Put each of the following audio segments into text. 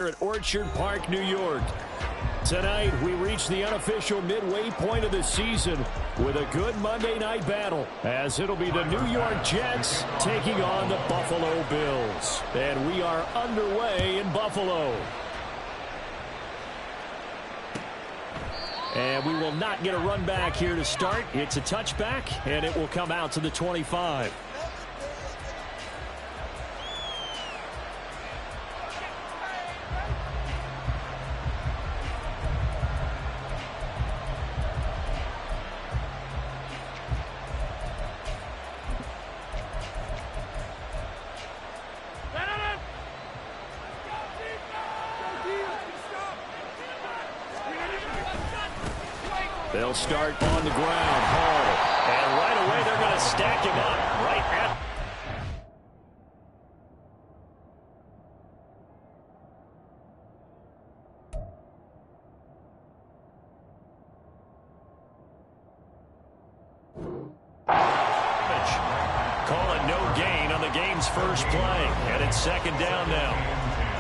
At Orchard Park, New York. Tonight, we reach the unofficial midway point of the season with a good Monday night battle, as it'll be the New York Jets taking on the Buffalo Bills. And we are underway in Buffalo. And we will not get a run back here to start. It's a touchback, and it will come out to the 25. They'll start on the ground. Hall. And right away they're going to stack him up right at. Calling no gain on the game's first play. And it's second down now.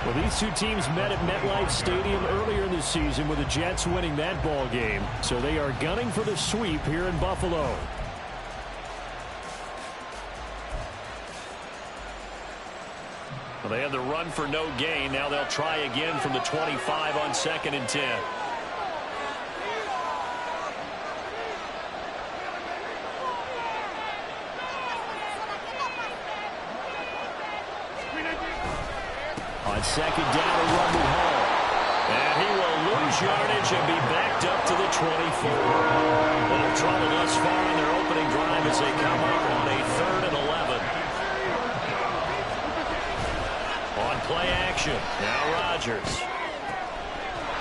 Well, these two teams met at MetLife Stadium earlier this season with the Jets winning that ball game. So they are gunning for the sweep here in Buffalo. Well, they had the run for no gain. Now they'll try again from the 25 on 2nd and 10. On second down, a run with Hall. And he will lose yardage and be backed up to the 24. Little trouble thus far in their opening drive as they come up on a 3rd and 11. On play action, now Rodgers.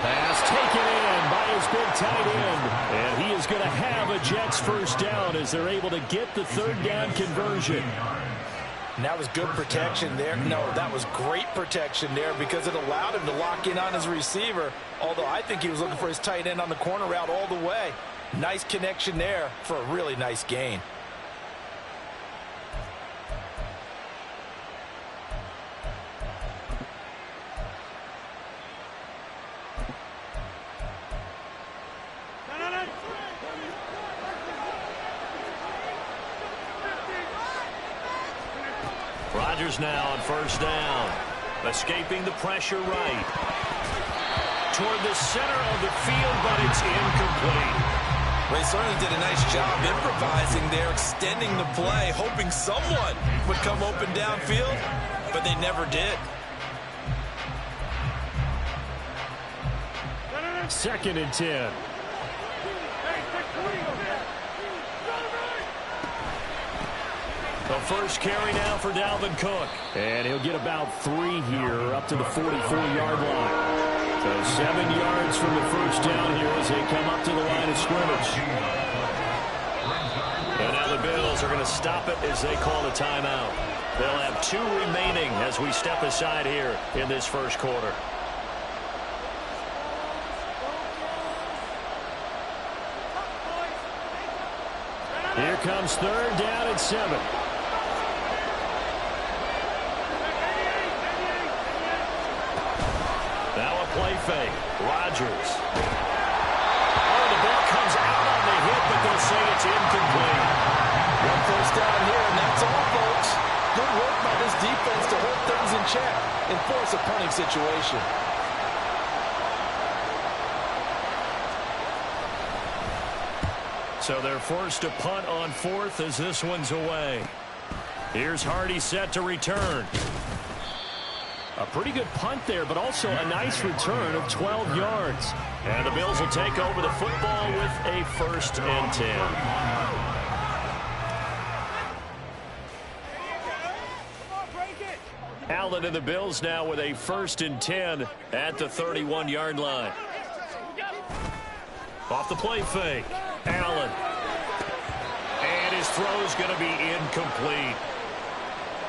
Pass taken in by his big tight end. And he is going to have a Jets first down as they're able to get the 3rd down conversion. And that was good protection there. No, that was great protection there because it allowed him to lock in on his receiver, although I think he was looking for his tight end on the corner route all the way. Nice connection there for a really nice gain. Rodgers now on first down. Escaping the pressure right. Toward the center of the field, but it's incomplete. They certainly did a nice job improvising there, extending the play, hoping someone would come open downfield, but they never did. 2nd and 10. The first carry now for Dalvin Cook. And he'll get about 3 here up to the 44-yard line. So 7 yards from the first down here as they come up to the line of scrimmage. And now the Bills are going to stop it as they call a timeout. They'll have 2 remaining as we step aside here in this first quarter. Here comes 3rd down and 7. Now a play fake. Rodgers. Oh, the ball comes out on the hit, but they'll say it's incomplete. 1 first down here, and that's all, folks. Good work by this defense to hold things in check and force a punting situation. So they're forced to punt on 4th as this one's away. Here's Hardy set to return. A pretty good punt there, but also a nice return of 12 yards. And the Bills will take over the football with a 1st and 10. Allen and the Bills now with a 1st and 10 at the 31-yard line. Off the play fake. Allen. And his throw is going to be incomplete.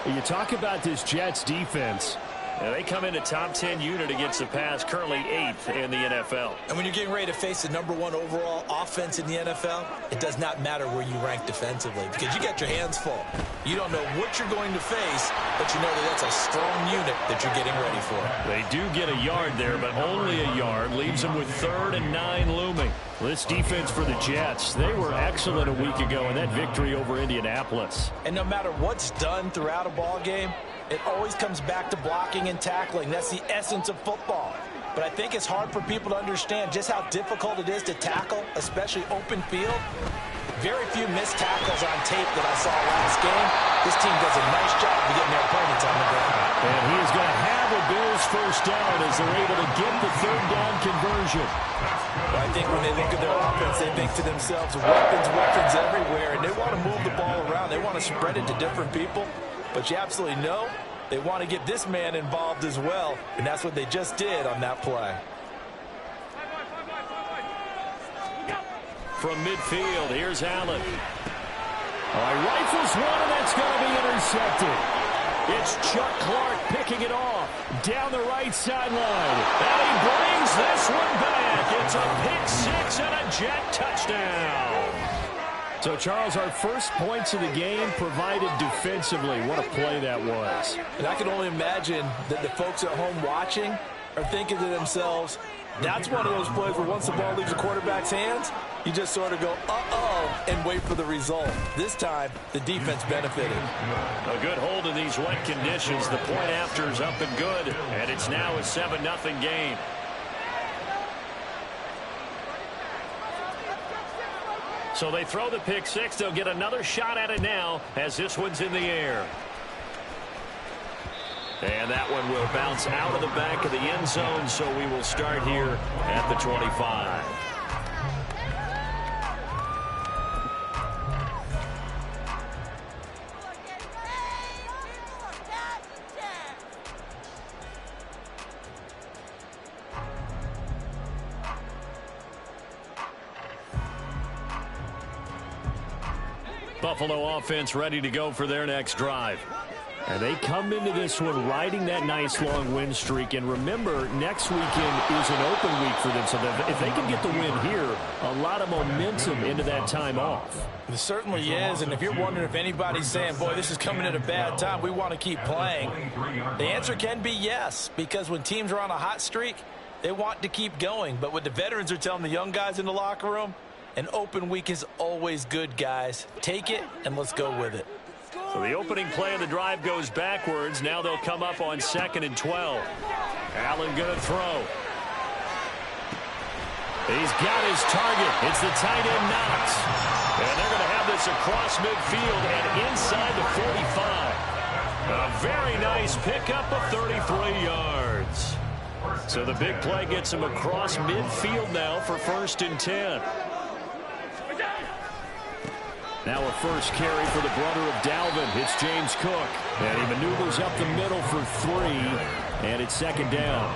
You talk about this Jets defense. Yeah, they come into top 10 unit against the pass, currently 8th in the NFL. And when you're getting ready to face the #1 overall offense in the NFL, it does not matter where you rank defensively because you got your hands full. You don't know what you're going to face, but you know that that's a strong unit that you're getting ready for. They do get a yard there, but only a yard. Leaves them with 3rd and 9 looming. This defense for the Jets, they were excellent a week ago in that victory over Indianapolis. And no matter what's done throughout a ball game, it always comes back to blocking and tackling. That's the essence of football. But I think it's hard for people to understand just how difficult it is to tackle, especially open field. Very few missed tackles on tape that I saw last game. This team does a nice job of getting their opponents on the ground. And he is going to have a Bills first down as they're able to get the 3rd down conversion. I think when they look at their offense, they think to themselves, weapons everywhere, and they want to move the ball around. They want to spread it to different people. But you absolutely know they want to get this man involved as well, and that's what they just did on that play. From midfield, here's Allen. Rifles one, and that's going to be intercepted. It's Chuck Clark picking it off down the right sideline. And he brings this one back. It's a pick 6 and a Jet touchdown. So, Charles, our first points of the game provided defensively. What a play that was. And I can only imagine that the folks at home watching are thinking to themselves, that's one of those plays where once the ball leaves the quarterback's hands, you just sort of go, uh-oh, and wait for the result. This time, the defense benefited. A good hold in these wet conditions. The point after is up and good, and it's now a 7-0 game. So they throw the pick 6. They'll get another shot at it now as this one's in the air. And that one will bounce out of the back of the end zone, so we will start here at the 25. Buffalo offense ready to go for their next drive. And they come into this one riding that nice long win streak. And remember, next weekend is an open week for them. So that if they can get the win here, a lot of momentum into that time off. It certainly is. And if you're wondering if anybody's saying, boy, this is coming at a bad time, we want to keep playing, the answer can be yes. Because when teams are on a hot streak, they want to keep going. But what the veterans are telling the young guys in the locker room, an open week is always good, guys. Take it, and let's go with it. So the opening play of the drive goes backwards. Now they'll come up on 2nd and 12. Allen going to throw. He's got his target. It's the tight end Knox. And they're going to have this across midfield and inside the 45. A very nice pickup of 33 yards. So the big play gets him across midfield now for 1st and 10. Now a first carry for the brother of Dalvin. It's James Cook. And he maneuvers up the middle for 3. And it's 2nd down.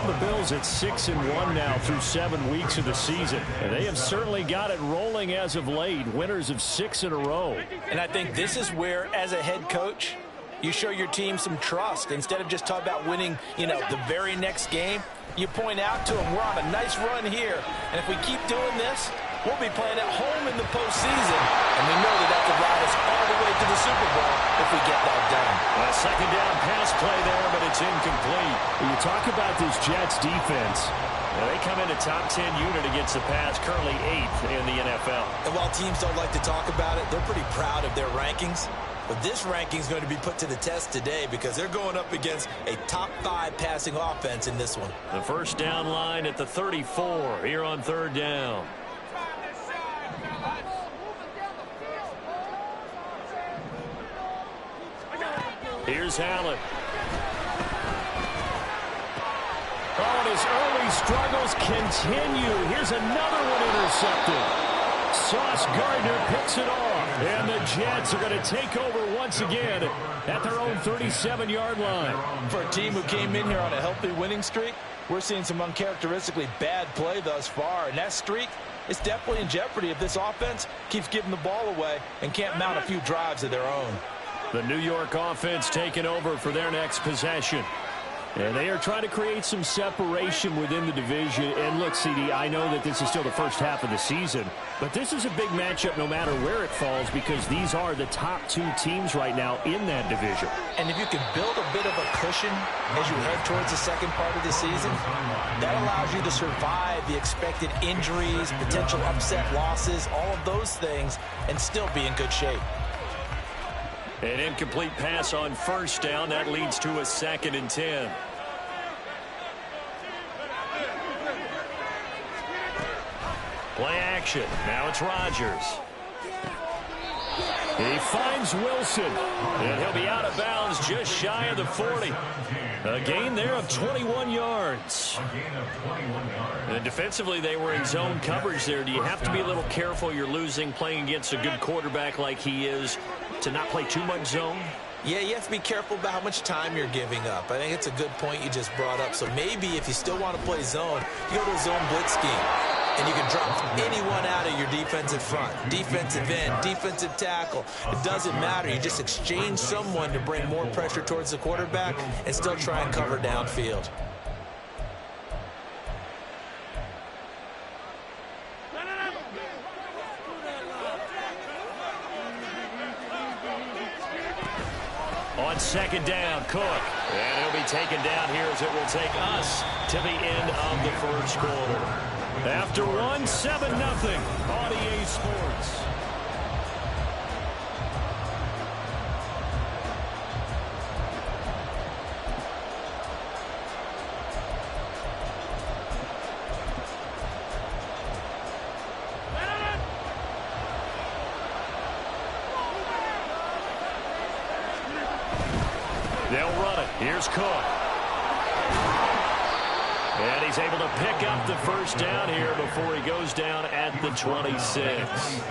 The Bills at 6-1 now through 7 weeks of the season. And they have certainly got it rolling as of late. Winners of 6 in a row. And I think this is where, as a head coach, you show your team some trust. Instead of just talking about winning, the very next game, you point out to them, we're on a nice run here. And if we keep doing this, we'll be playing at home in the postseason, and we know that will ride us all the way to the Super Bowl if we get that done. A 2nd down pass play there, but it's incomplete. When you talk about this Jets defense, they come into top 10 unit against the pass, currently 8th in the NFL. And while teams don't like to talk about it, they're pretty proud of their rankings. But this ranking is going to be put to the test today because they're going up against a top 5 passing offense in this one. The first down line at the 34 here on 3rd down. Here's Allen. Oh, and his early struggles continue. Here's another one intercepted. Sauce Gardner picks it off. And the Jets are going to take over once again at their own 37-yard line. For a team who came in here on a healthy winning streak, we're seeing some uncharacteristically bad play thus far. And that streak is definitely in jeopardy if this offense keeps giving the ball away and can't mount a few drives of their own. The New York offense taking over for their next possession. And they are trying to create some separation within the division. And look, CD, I know that this is still the first half of the season, but this is a big matchup no matter where it falls because these are the top two teams right now in that division. And if you can build a bit of a cushion as you head towards the second part of the season, that allows you to survive the expected injuries, potential upset losses, all of those things, and still be in good shape. An incomplete pass on first down. That leads to a 2nd and 10. Play action. Now it's Rodgers. He finds Wilson, and he'll be out of bounds just shy of the 40. A gain there of 21 yards. And defensively, they were in zone coverage there. Do you have to be a little careful you're losing playing against a good quarterback like he is to not play too much zone? Yeah, you have to be careful about how much time you're giving up. I think it's a good point you just brought up. So maybe if you still want to play zone, you go to a zone blitz scheme. And you can drop anyone out of your defensive front, defensive end, defensive tackle. It doesn't matter. You just exchange someone to bring more pressure towards the quarterback and still try and cover downfield. On 2nd down, Cook. And he'll be taken down here as it will take us to the end of the first quarter. After 1, 7-0 on EA Sports. They'll run it. Here's Cook. And he's able to pick up the first down here before he goes down at the 26.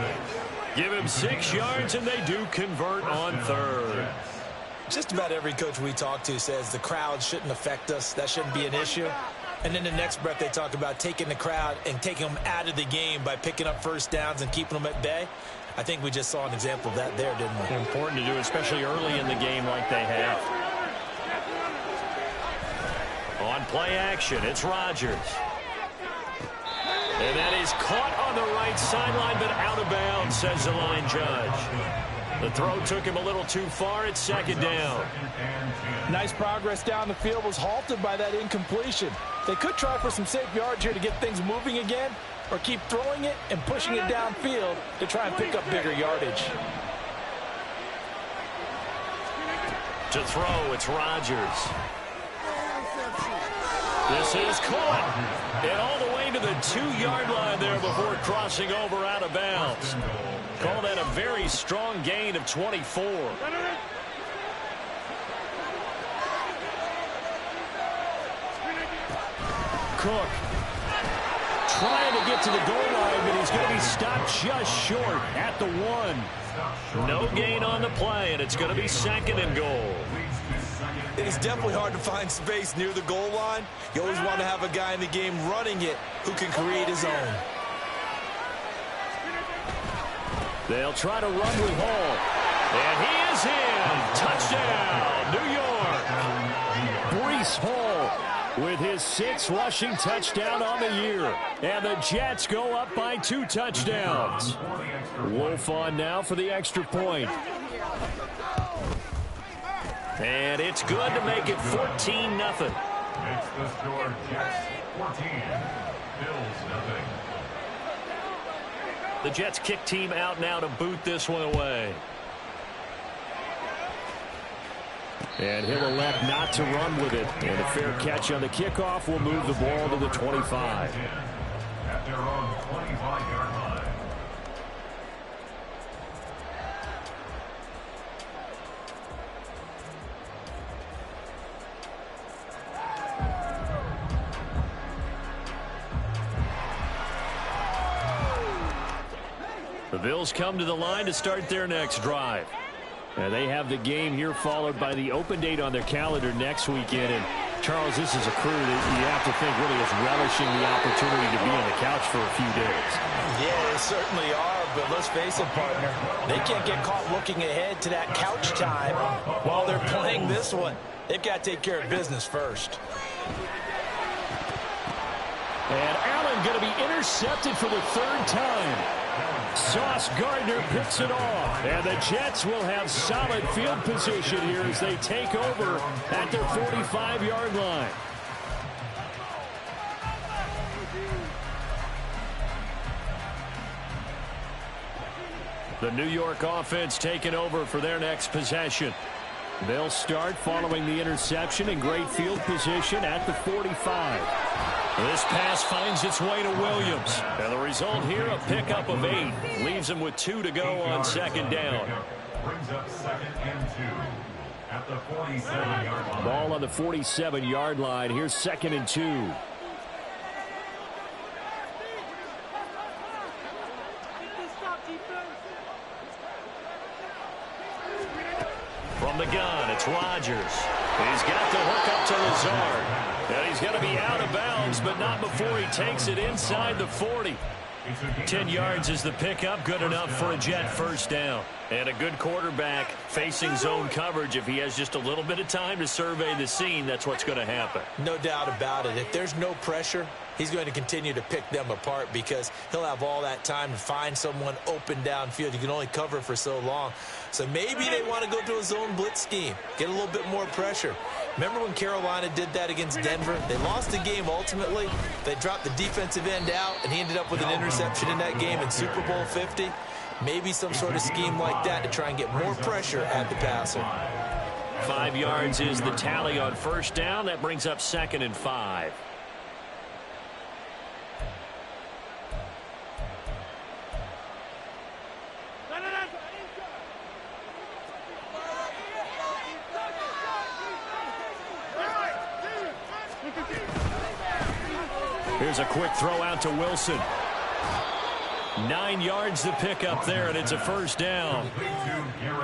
Give him 6 yards, and they do convert on 3rd. Just about every coach we talk to says the crowd shouldn't affect us. That shouldn't be an issue. And then the next breath they talk about taking the crowd and taking them out of the game by picking up first downs and keeping them at bay. I think we just saw an example of that there, didn't we? Important to do, especially early in the game like they have. On play action, it's Rodgers. And that is caught on the right sideline, but out of bounds, says the line judge. The throw took him a little too far. It's 2nd down. Nice progress down the field was halted by that incompletion. They could try for some safe yards here to get things moving again, or keep throwing it and pushing it downfield to try and pick up bigger yardage. To throw, it's Rodgers. This is caught. And all the way to the 2-yard line there before crossing over out of bounds. Call that a very strong gain of 24. Cook trying to get to the goal line, but he's going to be stopped just short at the 1. No gain on the play, and it's going to be 2nd and goal. It is definitely hard to find space near the goal line. You always want to have a guy in the game running it who can create his own. They'll try to run with Hall. And he is in. Touchdown, New York. Breece Hall with his 6th rushing touchdown on the year. And the Jets go up by 2 touchdowns. Wolf on now for the extra point. And it's good to make it 14-0. It's the score, Jets 14, Bills 0. The Jets kick team out now to boot this one away. And he'll elect not to run with it. And a fair catch on the kickoff will move the ball to the 25. At their own 25-yard line. The Bills come to the line to start their next drive. And they have the game here followed by the open date on their calendar next weekend. And Charles, this is a crew that you have to think really is relishing the opportunity to be on the couch for a few days. Yeah, they certainly are, but let's face it, partner. They can't get caught looking ahead to that couch time while they're playing this one. They've got to take care of business first. And Allen going to be intercepted for the third time. Sauce Gardner picks it off. And the Jets will have solid field position here as they take over at their 45-yard line. The New York offense taking over for their next possession. They'll start following the interception in great field position at the 45. This pass finds its way to Williams. And the result here, a pickup of 8. Leaves him with 2 to go on second down. Brings up 2nd and 2 at the 47-yard line. Ball on the 47-yard line. Here's 2nd and 2. From the gun, it's Rodgers. He's got the hook up to Lazard. And he's going to be out of bounds, but not before he takes it inside the 40. 10 yards is the pickup, good enough for a Jet first down. And a good quarterback facing zone coverage. If he has just a little bit of time to survey the scene, that's what's going to happen. No doubt about it. If there's no pressure, he's going to continue to pick them apart because he'll have all that time to find someone open downfield. You can only cover for so long. So maybe they want to go to a zone blitz scheme, get a little bit more pressure. Remember when Carolina did that against Denver? They lost the game ultimately. They dropped the defensive end out, and he ended up with an interception in that game in Super Bowl 50. Maybe some sort of scheme like that to try and get more pressure at the passer. 5 yards is the tally on first down. That brings up 2nd and 5. Here's a quick throw out to Wilson. 9 yards to pick up there, and it's a first down.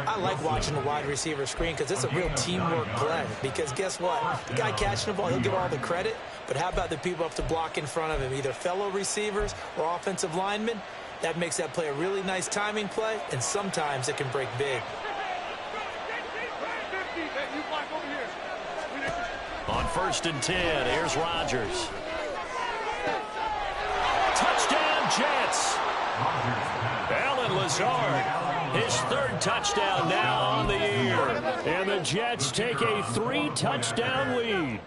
I like watching the wide receiver screen because it's a real teamwork play. Because guess what? The guy catching the ball, he'll get all the credit. But how about the people up to block in front of him, either fellow receivers or offensive linemen? That makes that play a really nice timing play, and sometimes it can break big. On 1st and 10, here's Rodgers. Touchdown, Jets. Allen Lazard, his 3rd touchdown now on the year. And the Jets take a 3-touchdown lead.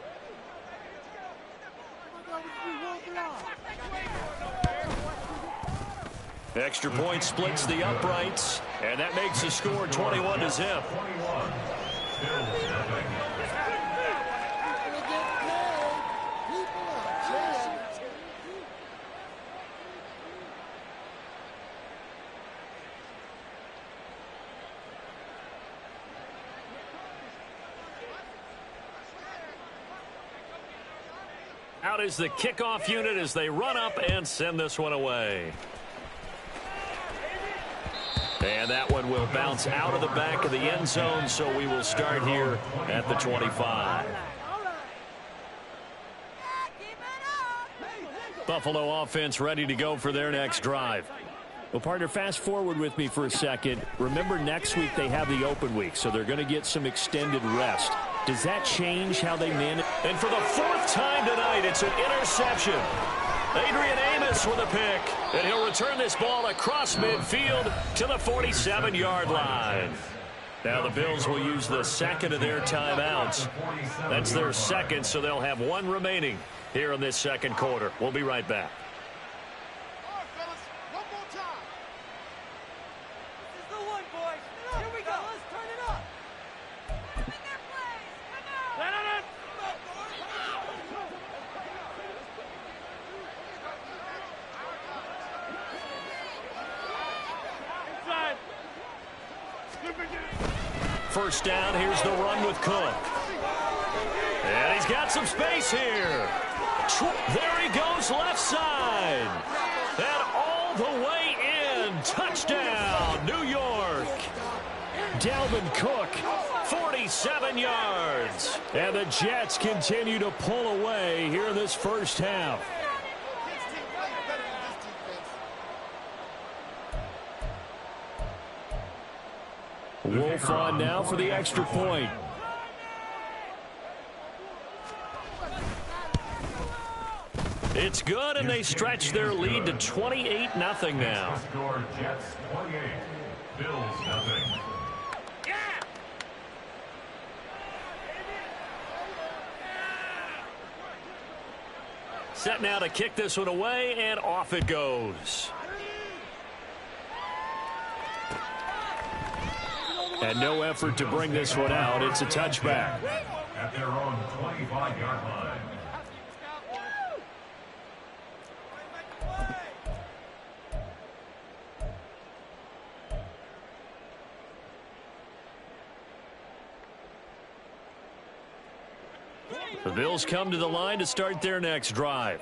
Extra point splits the uprights, and that makes the score 21-0. Out is the kickoff unit as they run up and send this one away. And that one will bounce out of the back of the end zone, so we will start here at the 25. Buffalo offense ready to go for their next drive. Well, partner, fast forward with me for a second. Remember, next week they have the open week, so they're going to get some extended rest. Does that change how they manage? And for the 4th time tonight, it's an interception. Adrian Amos with a pick, and he'll return this ball across midfield to the 47-yard line. Now the Bills will use the 2nd of their timeouts. That's their 2nd, so they'll have 1 remaining here in this 2nd quarter. We'll be right back. First down, here's the run with Cook. And he's got some space here. There he goes, left side. And all the way in. Touchdown, New York. Dalvin Cook, 47 yards. And the Jets continue to pull away here in this first half. Wolf on now for the extra point. It's good, and they stretch their lead to 28-0 now. Score Jets 28, Bills nothing. Set now to kick this one away, and off it goes. And no effort to bring this one out. It's a touchback. At their own 25-yard line. The Bills come to the line to start their next drive.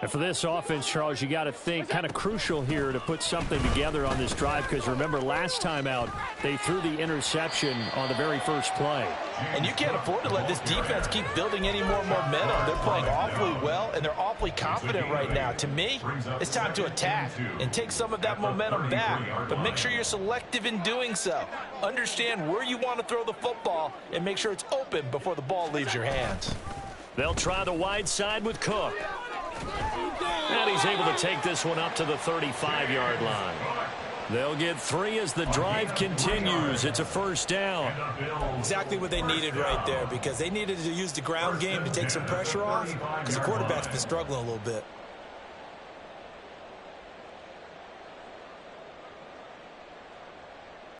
And for this offense, Charles, you got to think kind of crucial here to put something together on this drive, because remember last time out they threw the interception on the very first play. And you can't afford to let this defense keep building any more momentum. They're playing awfully well, and they're awfully confident right now. To me, it's time to attack and take some of that momentum back, but make sure you're selective in doing so. Understand where you want to throw the football and make sure it's open before the ball leaves your hands. They'll try the wide side with Cook. And he's able to take this one up to the 35-yard line. They'll get 3 as the drive continues. It's a first down. Exactly what they needed right there, because they needed to use the ground game to take some pressure off, because the quarterback's been struggling a little bit.